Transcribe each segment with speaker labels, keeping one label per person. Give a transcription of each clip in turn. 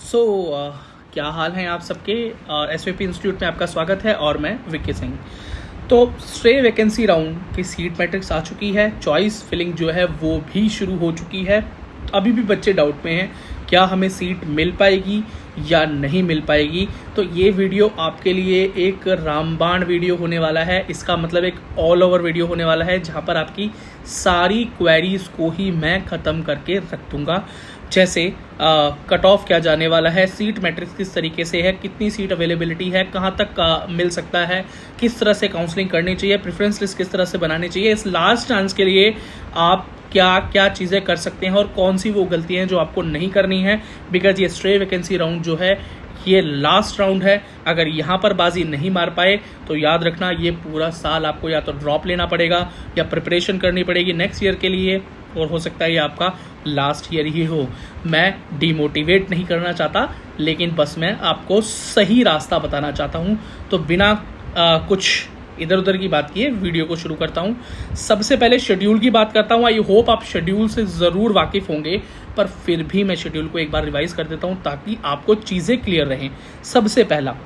Speaker 1: सो क्या हाल हैं आप सबके। एसवीपी इंस्टीट्यूट में आपका स्वागत है और मैं विक्की सिंह। तो स्ट्रे वैकेंसी राउंड की सीट मैट्रिक्स आ चुकी है, चॉइस फिलिंग जो है वो भी शुरू हो चुकी है। अभी भी बच्चे डाउट में हैं क्या हमें सीट मिल पाएगी या नहीं मिल पाएगी। तो ये वीडियो आपके लिए एक रामबाण वीडियो होने वाला है। इसका मतलब एक ऑल ओवर वीडियो होने वाला है जहाँ पर आपकी सारी क्वेरीज को ही मैं ख़त्म करके रख दूँगा। जैसे कट ऑफ क्या जाने वाला है, सीट मैट्रिक्स किस तरीके से है, कितनी सीट अवेलेबिलिटी है, कहाँ तक मिल सकता है, किस तरह से काउंसलिंग करनी चाहिए, प्रेफरेंस लिस्ट किस तरह से बनानी चाहिए। इस लास्ट चांस के लिए आप क्या क्या चीज़ें कर सकते हैं और कौन सी वो गलतियां हैं जो आपको नहीं करनी है। बिकॉज ये स्ट्रे वैकेंसी राउंड जो है ये लास्ट राउंड है। अगर यहाँ पर बाजी नहीं मार पाए तो याद रखना ये पूरा साल आपको या तो ड्रॉप लेना पड़ेगा या प्रिपरेशन करनी पड़ेगी नेक्स्ट ईयर के लिए, और हो सकता है ये आपका लास्ट ईयर ही हो। मैं डिमोटिवेट नहीं करना चाहता, लेकिन बस मैं आपको सही रास्ता बताना चाहता हूँ। तो बिना कुछ इधर उधर की बात किए वीडियो को शुरू करता हूँ। सबसे पहले शेड्यूल की बात करता हूँ। आई होप आप शेड्यूल से ज़रूर वाकिफ़ होंगे, पर फिर भी मैं शेड्यूल को एक बार रिवाइज कर देता हूँ ताकि आपको चीज़ें क्लियर रहें। सबसे पहला,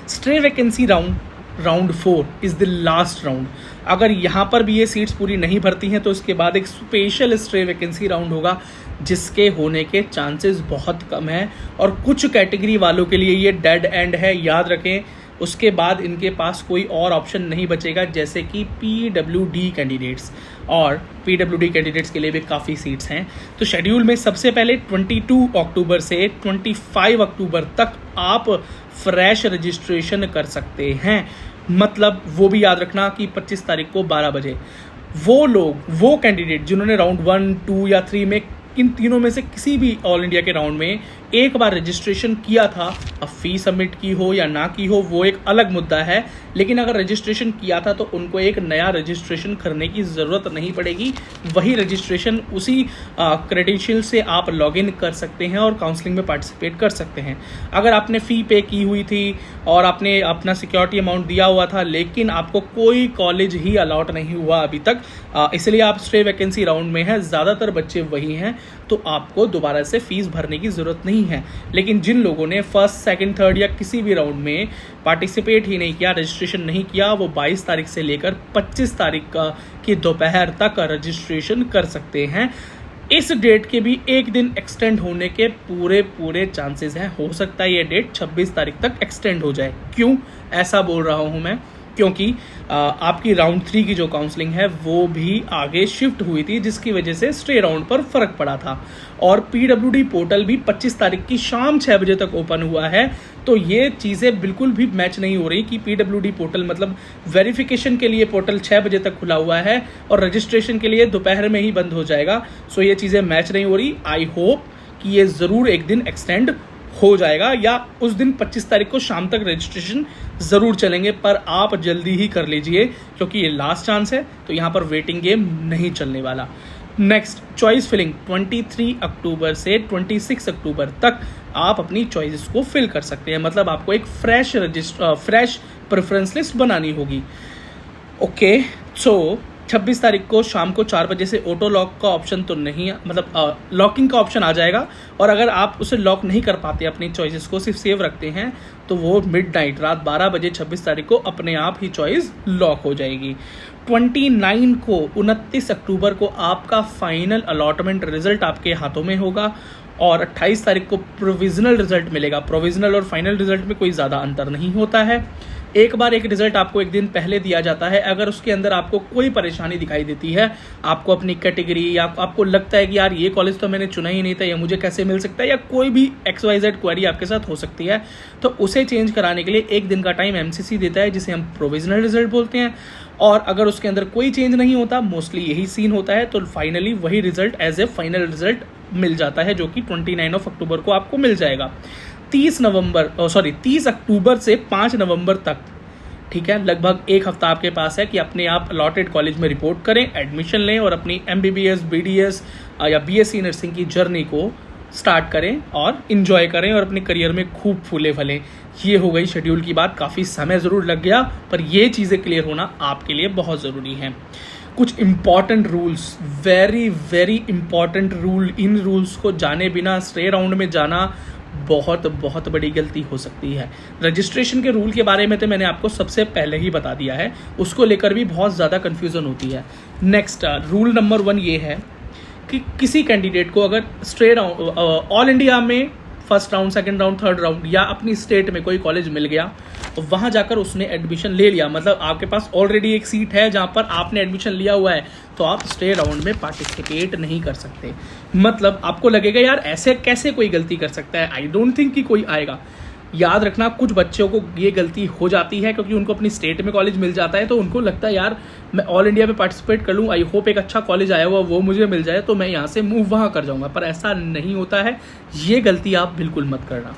Speaker 1: stray vacancy round 4 is the last round. अगर यहाँ पर भी ये सीट्स पूरी नहीं भरती हैं तो इसके बाद एक स्पेशल स्ट्रे वैकेंसी राउंड होगा जिसके होने के चांसेस बहुत कम हैं, और कुछ कैटेगरी वालों के लिए ये डेड एंड है, याद रखें। उसके बाद इनके पास कोई और ऑप्शन नहीं बचेगा, जैसे कि पीडब्ल्यूडी कैंडिडेट्स, और पीडब्ल्यूडी कैंडिडेट्स के लिए भी काफ़ी सीट्स हैं। तो शेड्यूल में सबसे पहले 22 अक्टूबर से 25 अक्टूबर तक आप फ्रेश रजिस्ट्रेशन कर सकते हैं। मतलब वो भी याद रखना कि 25 तारीख को 12 बजे वो कैंडिडेट जिन्होंने राउंड 1, 2 या 3 में, इन तीनों में से किसी भी ऑल इंडिया के राउंड में एक बार रजिस्ट्रेशन किया था, अब फी सबमिट की हो या ना की हो वो एक अलग मुद्दा है, लेकिन अगर रजिस्ट्रेशन किया था तो उनको एक नया रजिस्ट्रेशन करने की ज़रूरत नहीं पड़ेगी। वही रजिस्ट्रेशन उसी क्रेडेंशियल से आप लॉगिन कर सकते हैं और काउंसलिंग में पार्टिसिपेट कर सकते हैं। अगर आपने फ़ी पे की हुई थी और आपने अपना सिक्योरिटी अमाउंट दिया हुआ था, लेकिन आपको कोई कॉलेज ही अलॉट नहीं हुआ अभी तक, इसलिए आप स्ट्रे वैकेंसी राउंड में हैं, ज़्यादातर बच्चे वही हैं, तो आपको दोबारा से फीस भरने की ज़रूरत नहीं है। लेकिन जिन लोगों ने फर्स्ट, सेकंड, थर्ड या किसी भी राउंड में पार्टिसिपेट ही नहीं किया, रजिस्ट्रेशन नहीं किया, वो 22 तारीख से लेकर 25 तारीख की दोपहर तक रजिस्ट्रेशन कर सकते हैं। इस डेट के भी एक दिन एक्सटेंड होने के पूरे चांसेस हैं। हो सकता है ये डेट 26 तारीख तक एक्सटेंड हो जाए। क्यों ऐसा बोल रहा हूँ मैं? क्योंकि आपकी राउंड 3 की जो काउंसलिंग है वो भी आगे शिफ्ट हुई थी, जिसकी वजह से स्ट्रे राउंड पर फर्क पड़ा था। और पीडब्ल्यूडी पोर्टल भी 25 तारीख की शाम 6 बजे तक ओपन हुआ है। तो ये चीज़ें बिल्कुल भी मैच नहीं हो रही कि पीडब्ल्यूडी पोर्टल, मतलब वेरिफिकेशन के लिए पोर्टल 6 बजे तक खुला हुआ है और रजिस्ट्रेशन के लिए दोपहर में ही बंद हो जाएगा। सो ये चीज़ें मैच नहीं हो रही। आई होप कि ये ज़रूर एक दिन एक्सटेंड हो जाएगा, या उस दिन 25 तारीख को शाम तक रजिस्ट्रेशन ज़रूर चलेंगे, पर आप जल्दी ही कर लीजिए क्योंकि ये लास्ट चांस है। तो यहाँ पर वेटिंग गेम नहीं चलने वाला। नेक्स्ट, चॉइस फिलिंग 23 अक्टूबर से 26 अक्टूबर तक आप अपनी चॉइसेस को फिल कर सकते हैं। मतलब आपको एक फ्रेश प्रेफरेंस लिस्ट बनानी होगी। ओके, सो 26 तारीख को शाम को 4 बजे से ऑटो लॉक का ऑप्शन तो नहीं, मतलब लॉकिंग का ऑप्शन आ जाएगा, और अगर आप उसे लॉक नहीं कर पाते, अपनी चॉइसेस को सिर्फ सेव रखते हैं, तो वो मिडनाइट, रात 12 बजे 26 तारीख को अपने आप ही चॉइस लॉक हो जाएगी। 29 अक्टूबर को आपका फाइनल अलॉटमेंट रिजल्ट आपके हाथों में होगा, और 28 तारीख को प्रोविजनल रिजल्ट मिलेगा। प्रोविजनल और फाइनल रिजल्ट में कोई ज़्यादा अंतर नहीं होता है। एक बार एक रिजल्ट आपको एक दिन पहले दिया जाता है। अगर उसके अंदर आपको कोई परेशानी दिखाई देती है, आपको अपनी कैटेगरी, या आपको लगता है कि यार ये कॉलेज तो मैंने चुना ही नहीं था, या मुझे कैसे मिल सकता है, या कोई भी XYZ क्वेरी आपके साथ हो सकती है, तो उसे चेंज कराने के लिए एक दिन का टाइम MCC देता है, जिसे हम प्रोविजनल रिजल्ट बोलते हैं। और अगर उसके अंदर कोई चेंज नहीं होता, मोस्टली यही सीन होता है, तो फाइनली वही result as a final result मिल जाता है, जो कि 29 अक्टूबर को आपको मिल जाएगा। 30 अक्टूबर से 5 नवंबर तक, ठीक है, लगभग एक हफ्ता आपके पास है कि अपने आप अलॉटेड कॉलेज में रिपोर्ट करें, एडमिशन लें और अपनी MBBS, BDS या BSc नर्सिंग की जर्नी को स्टार्ट करें और इन्जॉय करें और अपने करियर में खूब फूले फलें। ये हो गई शेड्यूल की बात। काफ़ी समय ज़रूर लग गया, पर ये चीज़ें क्लियर होना आपके लिए बहुत ज़रूरी है। कुछ important rules, very very important rule, इन रूल्स को जाने बिना स्ट्रे राउंड में जाना बहुत बहुत बड़ी गलती हो सकती है। रजिस्ट्रेशन के रूल के बारे में तो मैंने आपको सबसे पहले ही बता दिया है, उसको लेकर भी बहुत ज़्यादा कन्फ्यूज़न होती है। नेक्स्ट रूल नंबर 1 ये है कि किसी कैंडिडेट को अगर स्ट्रेट ऑल इंडिया में first round, second round, third round या अपनी स्टेट में कोई कॉलेज मिल गया तो वहाँ जाकर उसने एडमिशन ले लिया, मतलब आपके पास ऑलरेडी एक सीट है जहाँ पर आपने एडमिशन लिया हुआ है, तो आप स्टे राउंड में पार्टिसिपेट नहीं कर सकते। मतलब आपको लगेगा यार ऐसे कैसे कोई गलती कर सकता है, आई डोंट थिंक कि कोई आएगा। याद रखना कुछ बच्चों को ये गलती हो जाती है क्योंकि उनको अपनी स्टेट में कॉलेज मिल जाता है, तो उनको लगता है यार मैं ऑल इंडिया में पार्टिसिपेट कर लूँ, आई होप एक अच्छा कॉलेज आया हुआ वो मुझे मिल जाए तो मैं यहाँ से मूव वहाँ कर जाऊँगा, पर ऐसा नहीं होता है। ये गलती आप बिल्कुल मत करना।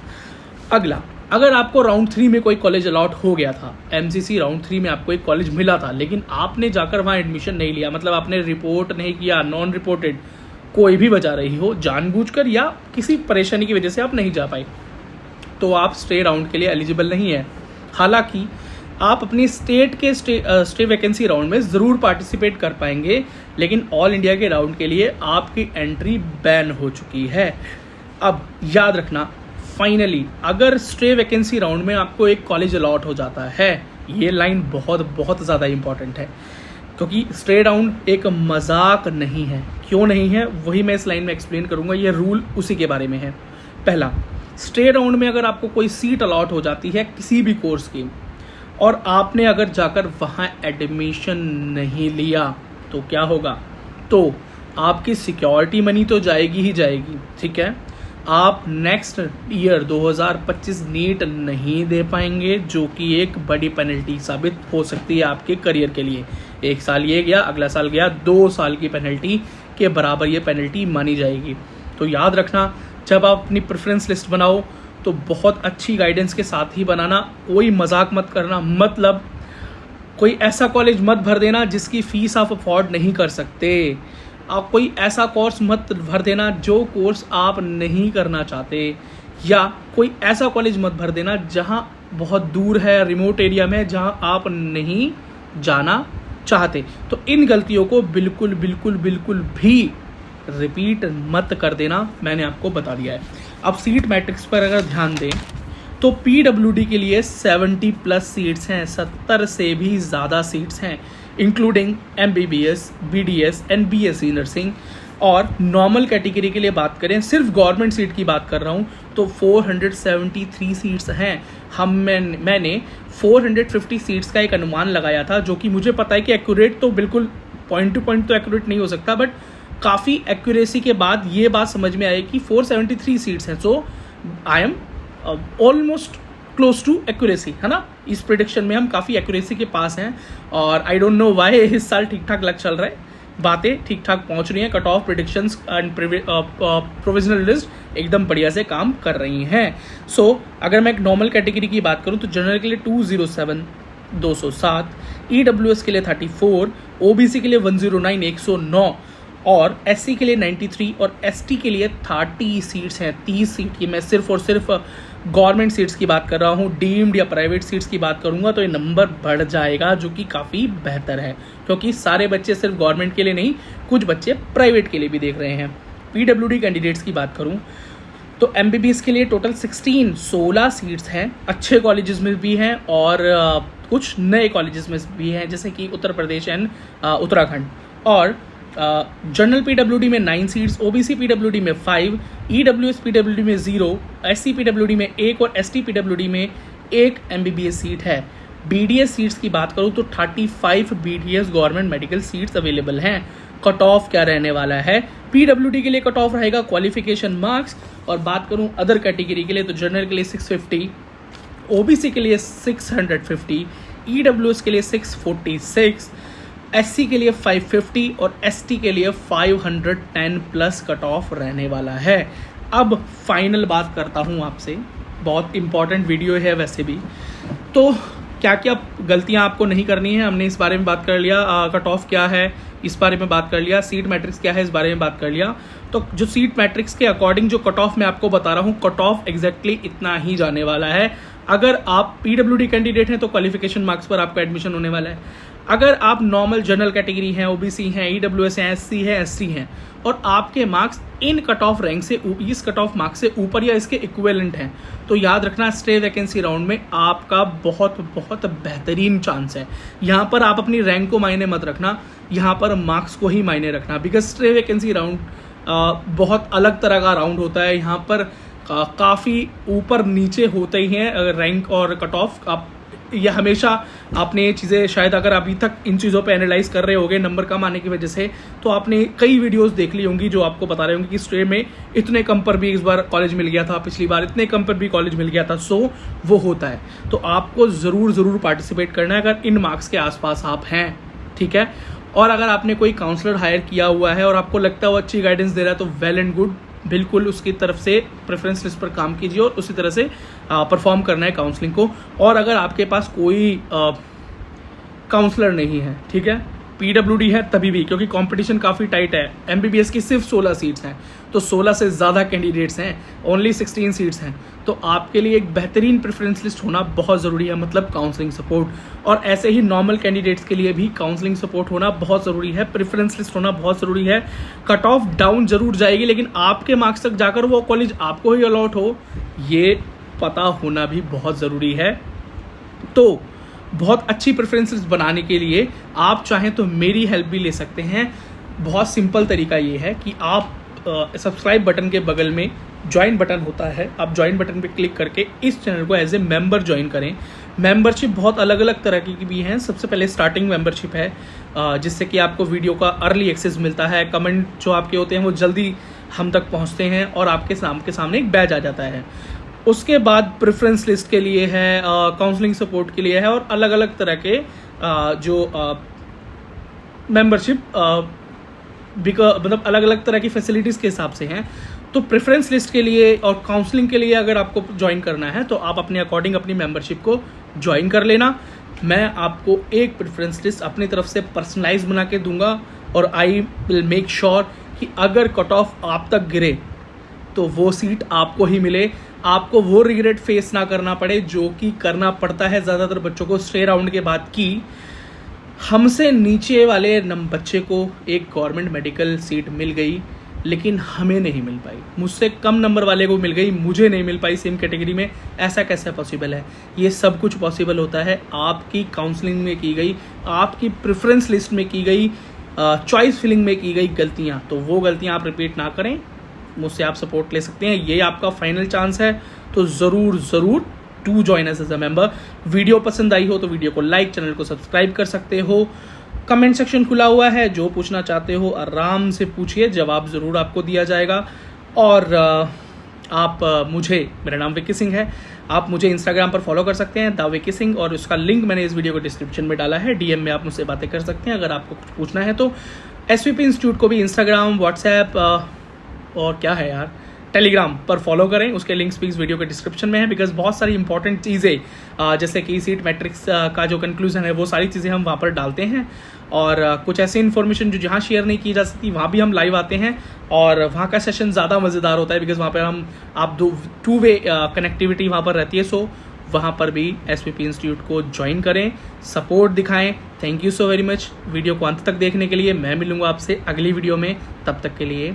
Speaker 1: अगला, अगर आपको राउंड 3 में कोई कॉलेज अलॉट हो गया था, एमसीसी राउंड 3 में आपको एक कॉलेज मिला था, लेकिन आपने जाकर वहाँ एडमिशन नहीं लिया, मतलब आपने रिपोर्ट नहीं किया, नॉन रिपोर्टेड, कोई भी वजह रही हो, जानबूझकर या किसी परेशानी की वजह से आप नहीं जा पाए, तो आप स्टे राउंड के लिए एलिजिबल नहीं है। हालांकि आप अपनी स्टेट के स्टे वैकेंसी राउंड में ज़रूर पार्टिसिपेट कर पाएंगे, लेकिन ऑल इंडिया के राउंड के लिए आपकी एंट्री बैन हो चुकी है। अब याद रखना, फाइनली अगर स्टे वैकेंसी राउंड में आपको एक कॉलेज अलॉट हो जाता है, ये लाइन बहुत बहुत ज़्यादा इंपॉर्टेंट है क्योंकि स्टे राउंड एक मजाक नहीं है। क्यों नहीं है वही मैं इस लाइन में एक्सप्लेन करूँगा, ये रूल उसी के बारे में है। पहला, स्टे राउंड में अगर आपको कोई सीट अलॉट हो जाती है किसी भी कोर्स की और आपने अगर जाकर वहाँ एडमिशन नहीं लिया तो क्या होगा, तो आपकी सिक्योरिटी मनी तो जाएगी ही जाएगी, ठीक है। आप नेक्स्ट ईयर 2025 नीट नहीं दे पाएंगे, जो कि एक बड़ी पेनल्टी साबित हो सकती है आपके करियर के लिए। एक साल ये गया, अगला साल गया, 2 साल की पेनल्टी के बराबर ये पेनल्टी मानी जाएगी। तो याद रखना, जब आप अपनी प्रेफरेंस लिस्ट बनाओ तो बहुत अच्छी गाइडेंस के साथ ही बनाना, कोई मजाक मत करना। मतलब कोई ऐसा कॉलेज मत भर देना जिसकी फ़ीस आप अफोर्ड नहीं कर सकते। आप कोई ऐसा कोर्स मत भर देना जो कोर्स आप नहीं करना चाहते, या कोई ऐसा कॉलेज मत भर देना जहां बहुत दूर है, रिमोट एरिया में, जहां आप नहीं जाना चाहते। तो इन गलतियों को बिल्कुल बिल्कुल बिल्कुल भी रिपीट मत कर देना, मैंने आपको बता दिया है। अब सीट मैट्रिक्स पर अगर ध्यान दें तो पीडब्ल्यूडी के लिए 70+ सीट्स हैं, 70 से भी ज़्यादा सीट्स हैं, including MBBS, BDS and BSc nursing. और नॉर्मल कैटेगरी के लिए बात करें, सिर्फ गवर्नमेंट सीट की बात कर रहा हूँ, तो 473 सीट्स हैं। मैंने 450 सीट्स का एक अनुमान लगाया था, जो कि मुझे पता है कि एक्यूरेट तो बिल्कुल पॉइंट टू पॉइंट तो एक्यूरेट नहीं हो सकता, बट काफ़ी एक्यूरेसी के बाद ये बात समझ में आई कि 473 सीट्स हैं। So I am almost close to accuracy, है ना। इस प्रेडिक्शन में हम काफ़ी एक्यूरेसी के पास हैं और आई डोंट नो वाई इस साल ठीक ठाक लग चल रहा है, बातें ठीक ठाक पहुंच रही हैं, cut off predictions and provisional list एकदम बढ़िया से काम कर रही हैं। सो अगर मैं एक नॉर्मल कैटेगरी की बात करूं तो जनरल के लिए 207, 207, ईडब्ल्यूएस के लिए 34, ओबीसी के लिए 109, 109 और एससी के लिए 93 और एसटी के लिए 30 सीट्स हैं। 30 सीट की मैं सिर्फ और सिर्फ गवर्नमेंट सीट्स की बात कर रहा हूँ। डीम्ड या प्राइवेट सीट्स की बात करूँगा तो ये नंबर बढ़ जाएगा, जो कि काफ़ी बेहतर है क्योंकि सारे बच्चे सिर्फ गवर्नमेंट के लिए नहीं, कुछ बच्चे प्राइवेट के लिए भी देख रहे हैं। पीडब्ल्यूडी कैंडिडेट्स की बात करूँ तो एमबीबीएस के लिए टोटल 16 सीट्स हैं, अच्छे कॉलेजेस में भी हैं और कुछ नए कॉलेजेस में भी हैं, जैसे कि उत्तर प्रदेश एंड उत्तराखंड। और जनरल पीडब्ल्यूडी में 9 सीट्स, ओबीसी पीडब्ल्यूडी में 5, ईडब्ल्यूएस पीडब्ल्यूडी में 0, एससी पीडब्ल्यूडी में 1 और एसटी पीडब्ल्यूडी में 1 एमबीबीएस सीट है। बीडीएस सीट्स की बात करूँ तो 35 BDS government medical seats available हैं। कट ऑफ क्या रहने वाला है, पीडब्ल्यूडी के लिए कट ऑफ रहेगा क्वालिफिकेशन मार्क्स, और बात करूँ अदर कैटेगरी के लिए तो जनरल के लिए 650, ओबीसी के लिए 650, ईडब्ल्यूएस के लिए 646, एससी के लिए 550 और एसटी के लिए 510+ कट ऑफ रहने वाला है। अब फाइनल बात करता हूँ आपसे, बहुत इंपॉर्टेंट वीडियो है वैसे भी, तो क्या क्या गलतियाँ आपको नहीं करनी है हमने इस बारे में बात कर लिया, कट ऑफ क्या है इस बारे में बात कर लिया, सीट मैट्रिक्स क्या है इस बारे में बात कर लिया। तो जो सीट मैट्रिक्स के अकॉर्डिंग जो कट ऑफ मैं आपको बता रहा हूँ, कट ऑफ एग्जैक्टली इतना ही जाने वाला है। अगर आप पीडब्ल्यूडी कैंडिडेट हैं तो क्वालिफिकेशन मार्क्स पर आपका एडमिशन होने वाला है। अगर आप नॉर्मल जनरल कैटेगरी हैं, ओबीसी हैं, ईडब्ल्यूएस हैं, एससी हैं, एसटी हैं और आपके marks in cut off rank से, इस कट ऑफ मार्क्स से ऊपर या इसके इक्विवेलेंट हैं, तो याद रखना स्ट्रे वैकेंसी राउंड में आपका बहुत बहुत बेहतरीन चांस है। यहाँ पर आप अपनी रैंक को मायने मत रखना, यहाँ पर मार्क्स को ही मायने रखना, बिकॉज स्ट्रे वैकेंसी राउंड बहुत अलग तरह का राउंड होता है। यहाँ पर काफ़ी ऊपर नीचे होते ही हैं रैंक और कट ऑफ। आप ये हमेशा आपने ये चीज़ें, शायद अगर अभी तक इन चीज़ों पे एनालाइज कर रहे होंगे नंबर कम आने की वजह से, तो आपने कई वीडियोस देख ली होंगी जो आपको बता रहे होंगे कि स्ट्रे में इतने कम पर भी इस बार कॉलेज मिल गया था, पिछली बार इतने कम पर भी कॉलेज मिल गया था। सो वो होता है, तो आपको ज़रूर पार्टिसिपेट करना है अगर इन मार्क्स के आसपास आप हैं, ठीक है। और अगर आपने कोई काउंसलर हायर किया हुआ है और आपको लगता है वो अच्छी गाइडेंस दे रहा है तो वेल एंड गुड, बिल्कुल उसकी तरफ से प्रेफरेंस लिस्ट पर काम कीजिए और उसी तरह से परफॉर्म करना है काउंसलिंग को। और अगर आपके पास कोई काउंसलर नहीं है, ठीक है, पीडब्ल्यूडी है तभी भी, क्योंकि कंपटीशन काफ़ी टाइट है। एमबीबीएस की सिर्फ 16 सीट्स हैं, तो 16 से ज़्यादा कैंडिडेट्स हैं, ओनली 16 सीट्स हैं, तो आपके लिए एक बेहतरीन प्रेफरेंस लिस्ट होना बहुत ज़रूरी है, मतलब काउंसलिंग सपोर्ट। और ऐसे ही नॉर्मल कैंडिडेट्स के लिए भी काउंसलिंग सपोर्ट होना बहुत ज़रूरी है, प्रेफरेंस लिस्ट होना बहुत ज़रूरी है। कट ऑफ डाउन जरूर जाएगी, लेकिन आपके मार्क्स तक जाकर वो कॉलेज आपको ही अलॉट हो, ये पता होना भी बहुत ज़रूरी है। तो बहुत अच्छी प्रेफरेंस लिस्ट बनाने के लिए आप चाहें तो मेरी हेल्प भी ले सकते हैं। बहुत सिंपल तरीका ये है कि आप सब्सक्राइब बटन के बगल में ज्वाइन बटन होता है, आप ज्वाइन बटन पे क्लिक करके इस चैनल को एज ए मेंबर ज्वाइन करें। मेंबरशिप बहुत अलग अलग तरह की भी हैं। सबसे पहले स्टार्टिंग मेंबरशिप है, जिससे कि आपको वीडियो का अर्ली एक्सेस मिलता है, कमेंट जो आपके होते हैं वो जल्दी हम तक पहुंचते हैं और आपके सामने एक बैज आ जाता है। उसके बाद प्रेफरेंस लिस्ट के लिए है, काउंसलिंग सपोर्ट के लिए है, और अलग अलग तरह के जो मेंबरशिप मतलब अलग अलग तरह की फैसिलिटीज़ के हिसाब से हैं। तो प्रेफरेंस लिस्ट के लिए और काउंसलिंग के लिए अगर आपको ज्वाइन करना है तो आप अपने अकॉर्डिंग अपनी मेंबरशिप को ज्वाइन कर लेना। मैं आपको एक प्रेफरेंस लिस्ट अपनी तरफ से पर्सनलाइज बना के दूंगा और आई विल मेक श्योर कि अगर कट ऑफ आप तक गिरे तो वो सीट आपको ही मिले, आपको वो रिग्रेट फेस ना करना पड़े जो कि करना पड़ता है ज़्यादातर बच्चों को स्ट्रे राउंड के बाद, कि हमसे नीचे वाले बच्चे को एक गवर्नमेंट मेडिकल सीट मिल गई लेकिन हमें नहीं मिल पाई, मुझसे कम नंबर वाले को मिल गई, मुझे नहीं मिल पाई सेम कैटेगरी में। ऐसा कैसे पॉसिबल है? ये सब कुछ पॉसिबल होता है आपकी काउंसलिंग में की गई, आपकी प्रेफरेंस लिस्ट में की गई, चॉइस फिलिंग में की गई गलतियाँ। तो वो गलतियाँ आप रिपीट ना करें, मुझसे आप सपोर्ट ले सकते हैं, ये आपका फाइनल चांस है। तो ज़रूर to join us as a member. Video पसंद आई हो तो वीडियो को लाइक, चैनल को सब्सक्राइब कर सकते हो। कमेंट सेक्शन खुला हुआ है, जो पूछना चाहते हो आराम से पूछिए, जवाब ज़रूर आपको दिया जाएगा। और मेरा नाम विक्की सिंह है, आप मुझे इंस्टाग्राम पर फॉलो कर सकते हैं द विक्की सिंह, और उसका लिंक मैंने इस वीडियो को डिस्क्रिप्शन में डाला है। डीएम में आप मुझसे बातें कर सकते हैं अगर आपको कुछ पूछना है तो। एसवीपी इंस्टीट्यूट को भी इंस्टाग्राम, व्हाट्सएप और क्या है यार, टेलीग्राम पर फॉलो करें, उसके लिंक्स भी इस वीडियो के डिस्क्रिप्शन में है। बिकॉज बहुत सारी इंपॉर्टेंट चीज़ें जैसे कि सीट मैट्रिक्स का जो कंक्लूजन है वो सारी चीज़ें हम वहाँ पर डालते हैं, और कुछ ऐसी इन्फॉर्मेशन जो जहाँ शेयर नहीं की जा सकती वहाँ भी हम लाइव आते हैं, और वहाँ का सेशन ज़्यादा मज़ेदार होता है बिकॉज वहाँ पर आप टू वे कनेक्टिविटी वहाँ पर रहती है। सो वहाँ पर भी एसवीपी इंस्टीट्यूट को ज्वाइन करें, सपोर्ट दिखाएं। Thank you so very much video को अंत तक देखने के लिए। मैं मिलूँगा आपसे अगली वीडियो में, तब तक के लिए